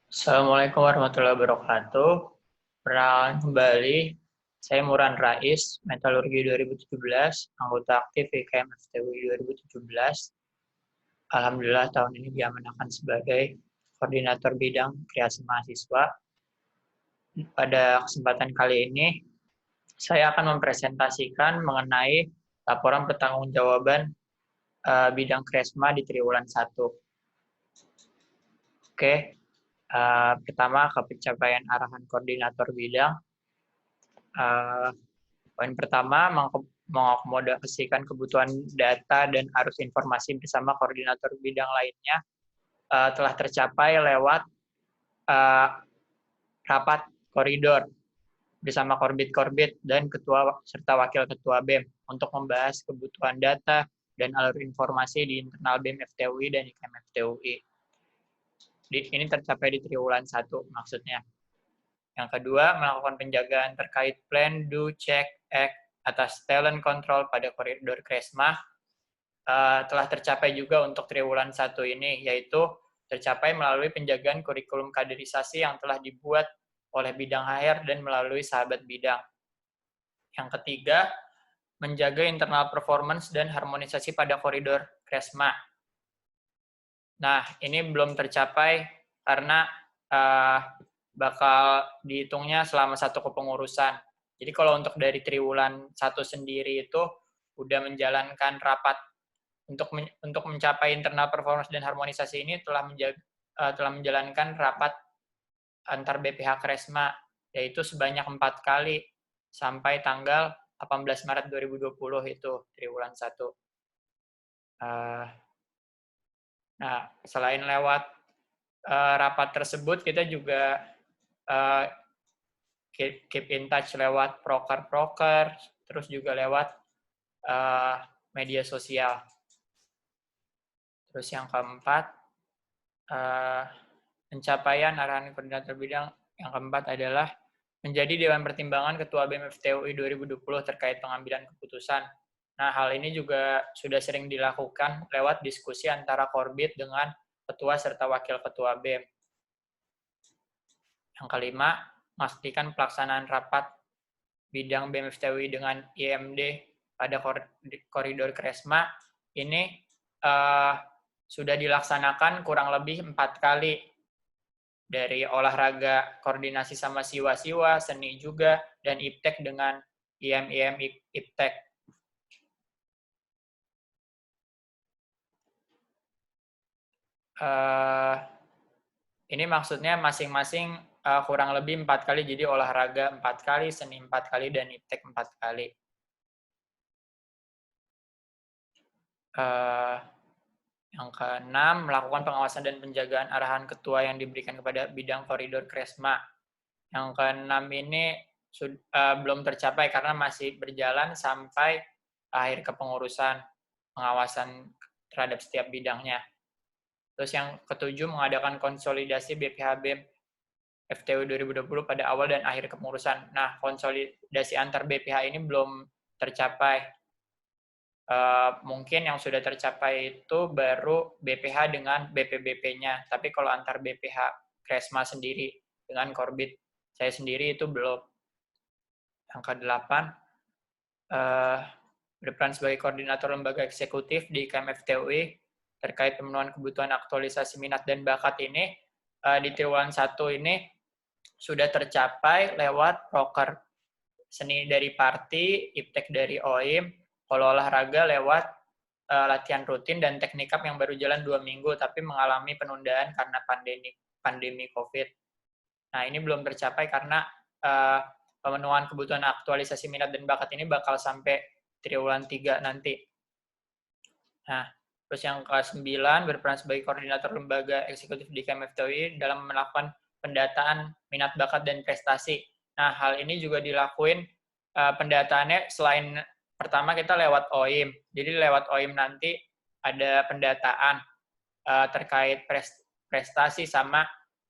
Assalamualaikum warahmatullahi wabarakatuh. Perkenalan kembali, saya Muran Rais, Metalurgi 2017, anggota aktif IKM FTUI 2017. Alhamdulillah tahun ini diamanahkan sebagai Koordinator Bidang Kreasi Mahasiswa. Pada kesempatan kali ini, saya akan mempresentasikan mengenai laporan pertanggungjawaban bidang Kresma di triwulan 1. Oke, pertama ke pencapaian arahan koordinator bidang. Poin pertama, mengakomodasikan kebutuhan data dan arus informasi bersama koordinator bidang lainnya telah tercapai lewat rapat koridor bersama korbit-korbit dan ketua serta wakil ketua BEM untuk membahas kebutuhan data dan alur informasi di internal BEM FTUI dan IKM FTUI. Ini tercapai di triwulan 1 maksudnya. Yang kedua, melakukan penjagaan terkait plan, do, check, act atas talent control pada koridor Kresma telah tercapai juga untuk triwulan 1 ini, yaitu tercapai melalui penjagaan kurikulum kaderisasi yang telah dibuat oleh bidang HR dan melalui sahabat bidang. Yang ketiga, menjaga internal performance dan harmonisasi pada koridor Kresma. Nah, ini belum tercapai karena bakal dihitungnya selama satu kepengurusan. Jadi kalau untuk dari triwulan 1 sendiri itu udah menjalankan rapat untuk mencapai internal performance dan harmonisasi ini telah menjalankan rapat antar BPH Kresma, yaitu sebanyak 4 kali sampai tanggal 18 Maret 2020 itu triwulan 1. Nah, selain lewat rapat tersebut, kita juga keep in touch lewat proker-proker, terus juga lewat media sosial. Terus yang keempat, pencapaian arahan koordinator bidang yang keempat adalah menjadi Dewan Pertimbangan Ketua BEM FTUI 2020 terkait pengambilan keputusan. Nah, hal ini juga sudah sering dilakukan lewat diskusi antara Korbit dengan Ketua serta Wakil Ketua BEM. Yang kelima, memastikan pelaksanaan rapat bidang BEM FTUI dengan IMD pada koridor Kresma ini sudah dilaksanakan kurang lebih 4 kali, dari olahraga koordinasi sama siwa-siwa, seni juga, dan IPTEK dengan IM-IM IPTEK. Ini maksudnya masing-masing kurang lebih 4 kali, jadi olahraga 4 kali, seni 4 kali, dan IPTEK 4 kali. Yang keenam, melakukan pengawasan dan penjagaan arahan ketua yang diberikan kepada bidang koridor Kresma. Yang keenam ini belum tercapai karena masih berjalan sampai akhir kepengurusan pengawasan terhadap setiap bidangnya. Terus yang ketujuh, mengadakan konsolidasi BPH BEM FTUI 2020 pada awal dan akhir kepengurusan. Nah, konsolidasi antar BPH ini belum tercapai. Mungkin yang sudah tercapai itu baru BPH dengan BPBP-nya. Tapi kalau antar BPH Kresma sendiri dengan Korbit saya sendiri itu belum. Yang ke-8, berperan sebagai koordinator lembaga eksekutif di IKM FTUI terkait pemenuhan kebutuhan aktualisasi minat dan bakat ini di triwulan 1 ini sudah tercapai lewat proker seni dari Parti, IPTEK dari OIM, kalau olahraga lewat latihan rutin dan teknikap yang baru jalan 2 minggu tapi mengalami penundaan karena pandemi COVID. Nah, ini belum tercapai karena pemenuhan kebutuhan aktualisasi minat dan bakat ini bakal sampai triwulan 3 nanti. Nah, terus yang ke-9, berperan sebagai koordinator lembaga eksekutif di KMFTUI dalam melakukan pendataan minat bakat dan prestasi. Nah, hal ini juga dilakuin pendataannya selain pertama kita lewat OIM. Jadi lewat OIM nanti ada pendataan terkait prestasi sama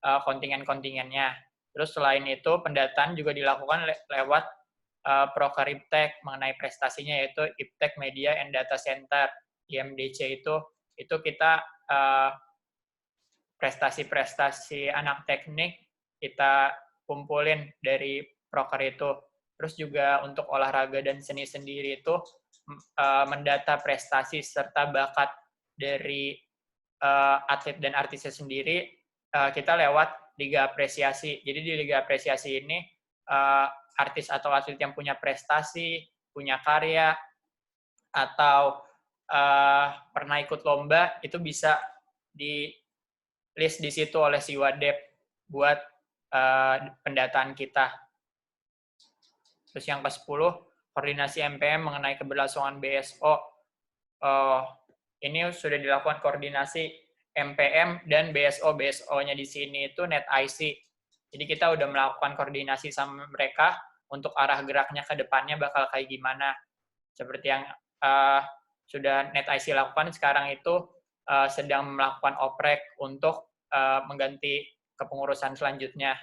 kontingen-kontingennya. Terus selain itu pendataan juga dilakukan lewat proker IPTEK mengenai prestasinya, yaitu IPTEK Media and Data Center, IMDC itu kita prestasi-prestasi anak teknik kita kumpulin dari proker itu. Terus juga untuk olahraga dan seni sendiri itu mendata prestasi serta bakat dari atlet dan artisnya sendiri kita lewat Liga Apresiasi. Jadi di Liga Apresiasi ini artis atau atlet yang punya prestasi, punya karya, atau pernah ikut lomba itu bisa di list di situ oleh si Wadep buat pendataan kita. Terus yang ke-10, koordinasi MPM mengenai keberlangsungan BSO. Ini sudah dilakukan koordinasi MPM dan BSO. BSO-nya di sini itu NetIC. Jadi kita udah melakukan koordinasi sama mereka untuk arah geraknya ke depannya bakal kayak gimana. Seperti yang sudah NetIC lakukan sekarang itu sedang melakukan oprek untuk mengganti kepengurusan selanjutnya.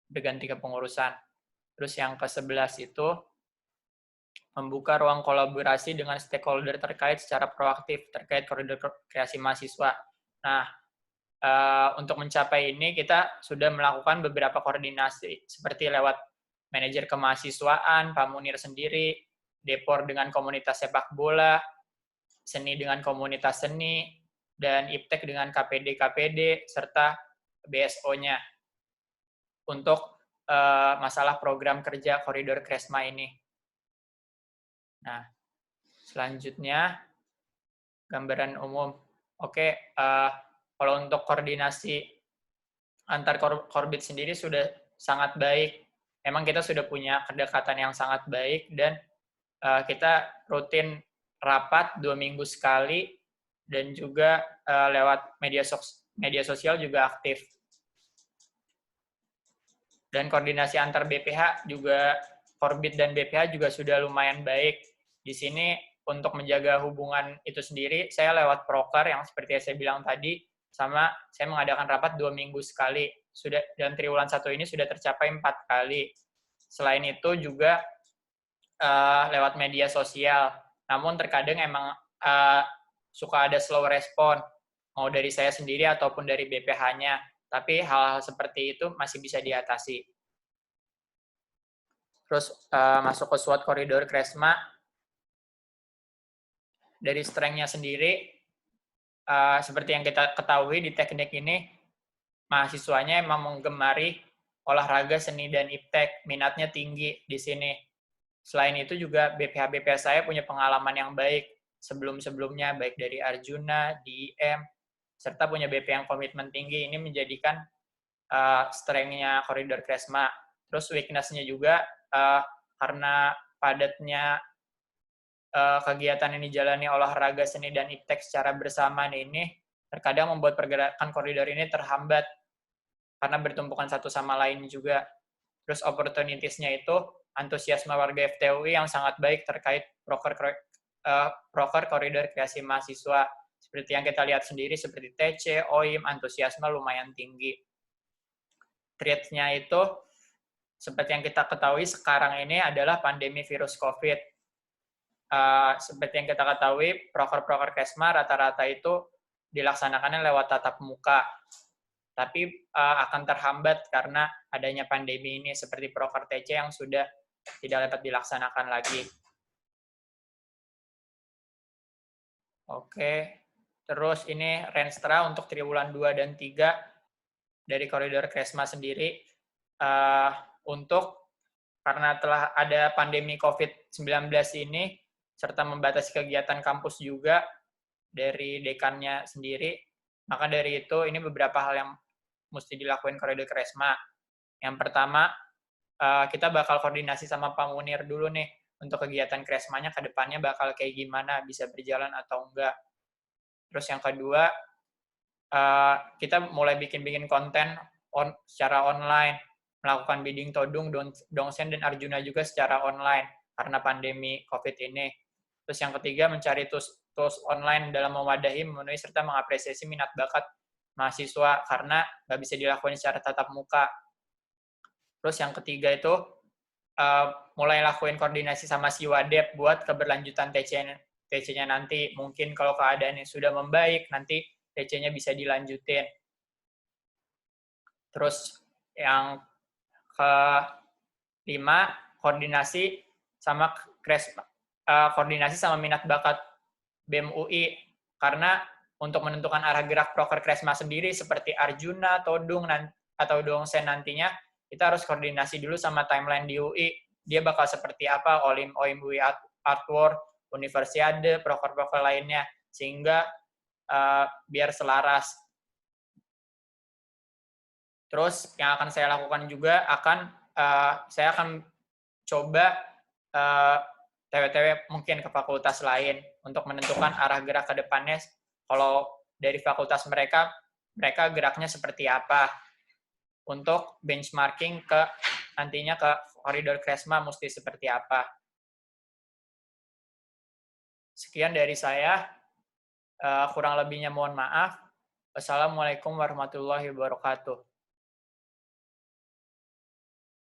Berganti kepengurusan. Terus yang ke-11 itu membuka ruang kolaborasi dengan stakeholder terkait secara proaktif terkait koridor kreasi mahasiswa. Nah, untuk mencapai ini kita sudah melakukan beberapa koordinasi seperti lewat manajer kemahasiswaan, Pak Munir sendiri, Depor dengan komunitas sepak bola, seni dengan komunitas seni, dan IPTEK dengan KPD, serta BSO-nya untuk masalah program kerja koridor Kresma ini. Nah, selanjutnya gambaran umum. Oke, kalau untuk koordinasi antar korbit sendiri sudah sangat baik. Memang kita sudah punya kedekatan yang sangat baik dan kita rutin rapat 2 minggu sekali dan juga lewat media sosial juga aktif. Dan koordinasi antar BPH juga, Korbit dan BPH juga sudah lumayan baik. Di sini untuk menjaga hubungan itu sendiri, saya lewat proker yang seperti yang saya bilang tadi, sama saya mengadakan rapat 2 minggu sekali. Sudah dalam triwulan 1 ini sudah tercapai 4 kali. Selain itu juga lewat media sosial. Namun terkadang emang suka ada slow respon, mau dari saya sendiri ataupun dari BPH-nya. Tapi hal-hal seperti itu masih bisa diatasi. Terus masuk ke SWOT koridor Kresma. Dari strength-nya sendiri, seperti yang kita ketahui di teknik ini, mahasiswanya emang menggemari olahraga, seni, dan IPTEK. Minatnya tinggi di sini. Selain itu juga BPH-BPH saya punya pengalaman yang baik sebelum-sebelumnya, baik dari Arjuna, DIM, serta punya BP yang komitmen tinggi. Ini menjadikan strength-nya koridor Kresma. Terus weakness-nya juga karena padatnya kegiatan yang dijalani olahraga, seni, dan IPTEK secara bersamaan ini terkadang membuat pergerakan koridor ini terhambat karena bertumpukan satu sama lain juga. Terus opportunities-nya itu antusiasme warga FTUI yang sangat baik terkait proker koridor kreasi mahasiswa. Seperti yang kita lihat sendiri, seperti TC, OIM, antusiasme lumayan tinggi. Threat-nya itu, seperti yang kita ketahui sekarang ini adalah pandemi virus COVID. Seperti yang kita ketahui, proker-proker Kesma rata-rata itu dilaksanakannya lewat tatap muka. Tapi akan terhambat karena adanya pandemi ini, seperti proker TC yang sudah tidak dapat dilaksanakan lagi. Oke, terus ini Renstra untuk triwulan 2 dan 3 dari koridor Kresma sendiri. Untuk karena telah ada pandemi COVID-19 ini, serta membatasi kegiatan kampus juga dari dekannya sendiri, maka dari itu ini beberapa hal yang mesti dilakukan koridor Kresma. Yang pertama, kita bakal koordinasi sama Pak Munir dulu nih, untuk kegiatan Kresmanya ke depannya bakal kayak gimana, bisa berjalan atau enggak. Terus yang kedua, kita mulai bikin konten secara online, melakukan bidding todung, Dongsen, dan Arjuna juga secara online, karena pandemi COVID ini. Terus yang ketiga, mencari tools online dalam memadahi, memenuhi, serta mengapresiasi minat bakat mahasiswa, karena nggak bisa dilakukan secara tatap muka. Terus yang ketiga itu, mulai lakuin koordinasi sama si Wadep buat keberlanjutan TC-nya nanti. Mungkin kalau keadaannya sudah membaik, nanti TC-nya bisa dilanjutin. Terus yang kelima, koordinasi sama koordinasi sama minat bakat BEM UI, karena untuk menentukan arah gerak proker Kresma sendiri seperti Arjuna, Todung, atau Dongsen nantinya, kita harus koordinasi dulu sama timeline di UI. Dia bakal seperti apa, OIM UI Artwork, Universiade, proker-proker lainnya, sehingga biar selaras. Terus yang akan saya lakukan juga saya akan coba TW-TW mungkin ke fakultas lain untuk menentukan arah gerak ke depannya. Kalau dari fakultas mereka geraknya seperti apa. Untuk benchmarking nantinya ke koridor Kresma mesti seperti apa. Sekian dari saya. Kurang lebihnya mohon maaf. Wassalamualaikum warahmatullahi wabarakatuh.